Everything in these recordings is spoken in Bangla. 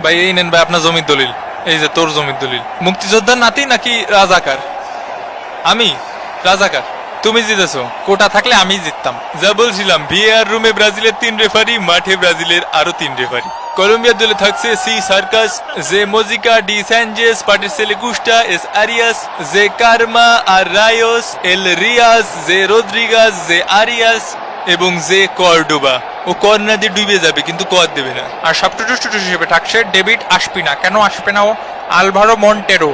ভাই এই নেন ভাই আপনার জমির দলিল, এই যে তোর জমির দলিল। মুক্তিযোদ্ধার নাতি নাকি রাজাকার? আমি রাজাকার। তুমি জিতেছো, কোটা থাকলে আমি জিততাম। যা বলছিলাম, ভিএআর রুমে ব্রাজিলের 3 রেফারি, মাঠে ব্রাজিলের আরো 3 রেফারি। কলম্বিয়ার দলে থাকছে সি সার্কাস, জে মজিকা, ডি স্যানজেস, পাটিসেলে গুস্টা, এস আরিয়াস, জে কারমা আর রায়োস, এল রিয়াস, জে রদ্রিগাস, জে আরিয়াস এবং জে কর্ডোবা। ও কর্নার দিয়ে ডুবে যাবে কিন্তু কর দেবে না। আর সাবস্টিটিউট হিসেবে থাকছে ডেভিড আশপিনা। কেন আশপিনা? ও আলভারো মন্টেরো,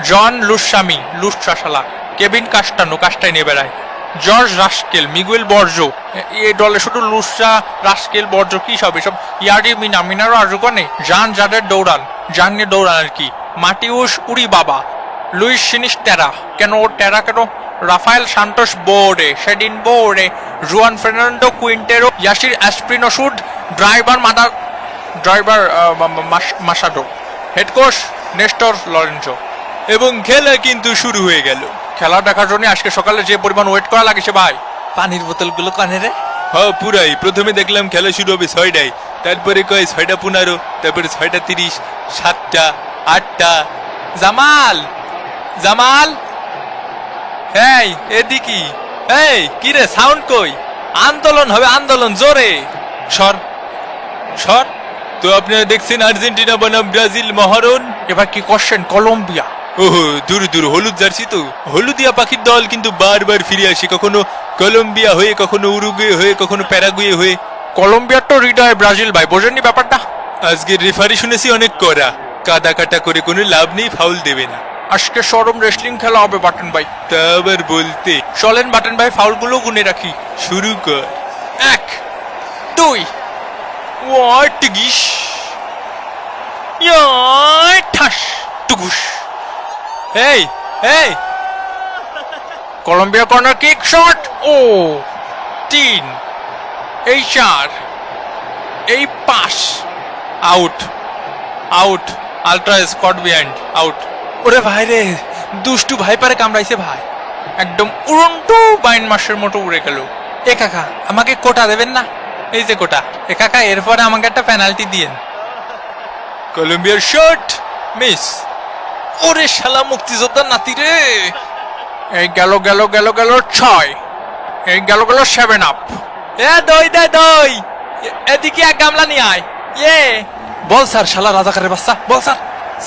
জন লুসামি, লুসাশালা, কেভিন কাস্টানো, কাস্টাই নিয়ে বেড়ায়, জর্জ রাস্কেল, মিগুয়েল বর্জো। এই দলে শুধু লুসা, রাস্কেল, বর্জো কি সব এসব ইয়ারি মিনারও আজুকানে। জান জাদের দৌড়ান, জান নিয়ে দৌড়ান আর কি। মাটিউস উড়ি বাবা, লুইস সিনিস্টেরা। কেন ওর টেরা কেন? রাফায়েল সান্টোস বোর্ডে, সেডিন বোর্ডে, জুয়ান ফার্নান্ডো কুইন্টেরো, ইয়াসির অ্যাসপ্রিনোসুড, ড্রাইভার মাসাডো, হেড কোচ নেস্টর লরেন্সো। এবং খেলা কিন্তু শুরু হয়ে গেল। খেলা দেখার জন্য আজকে সকালে যে পরিমাণ ওয়েট করা লাগেছে ভাই। পানির বোতলগুলো কানে রে। হ্যাঁ পুরাই। প্রথমে দেখলাম খেলা শুরু হবে 6টায়, তারপরে কয় 6:15, তারপরে 6:30, 7টা, 8টা। জামাল, জামাল, এই এদিকে। এই কি রে, সাউন্ড কই? আন্দোলন হবে, আন্দোলন, জোরে সর সর। তো আপনারা দেখছেন আর্জেন্টিনা বনাম ব্রাজিল মহারণ। এবার কি করছেন? কলম্বিয়া। ওহো, দূর দূর হলুদ জার্সি তো। হলুদিয়া পাখির দল কিন্তু বারবার ফিরে আসে, কখনো কলম্বিয়া হয়ে, কখনো উরুগুয়ে হয়ে, কখনো প্যারাগুয়ে হয়ে। কলম্বিয়ার তো হৃদয় ব্রাজিল ভাই, বোঝেননি ব্যাপারটা? আজকে রেফারি শুনেছি অনেক কড়া, কাদা কাটা করে কোনো লাভ নেই, ফাউল দেবে না। আজকে সরম রেসলিং খেলা হবে বাটন ভাই। তা আবার বলতে। চলেন বাটন ভাই, ফাউলগুলো গুনে রাখি। শুরু কর। 1, 2, ওয়াটগিস, ইয়াই ঠাস টুকুস। এই এই কলম্বিয়া কর্নার কিক শট। ও 3, এই 4, এই 5, out out. Ultra Scott behind, out. ওরে ভাই রে, দুষ্টু ভাই পারে কামড়াইছে ভাই, একদম উড়ন্টু বাইন মাসের মতো উড়ে গেল। এ কাকা আমাকে কোটা দেবেন না? এই যে কোটা। এ কাকা এরপরে আমাকে একটা পেনাল্টি দিয়েন। কলম্বিয়ার শট মিস। ওরে শালা মুক্তিযোদ্ধার নাতি রে। এই গেল গেল গেল গেল 6, এই গেল গেল 7 আপ। এ দই দে দই, এদিকে এক গামলা নিয়ে আয়। ইয়ে বল স্যার, শালা রাজাকারের বাচ্চা, বল স্যার।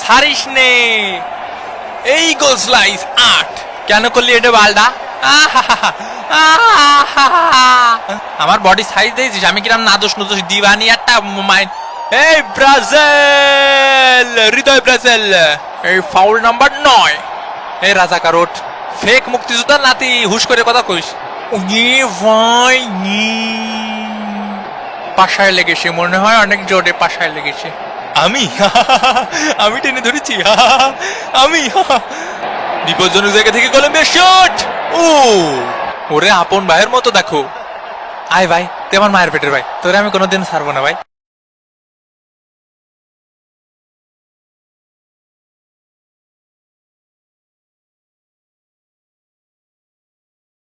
ছাড়িস নে। এই গোল স্লাইস 8। কেন করলি এটা বালডা? আমার বডি সাইজ দিয়েছিস, আমি কিরাম নাদোষ নদোষ দিবানি একটা মাইন্ড। এই ব্রাজিল, হৃদয় ব্রাজিল। এই ফাউল নাম্বার 9। এই রাজাকার ওঠ, ফেক মুক্তিযোদ্ধার নাতি, হুশ করে কথা কইস। ভাই পাশায় লেগেছে মনে হয়, অনেক জোরে পাশায় লেগেছে। আমি আমি টেনে ধরেছি। আমি বিপজ্জনক জায়গা থেকে কলম্বিয়া শট। ও ওরে আপন ভাইয়ের মতো দেখো। আয় ভাই, তুই আমার মায়ের পেটের ভাই, তোরে আমি কোনোদিন ছাড়বো না ভাই।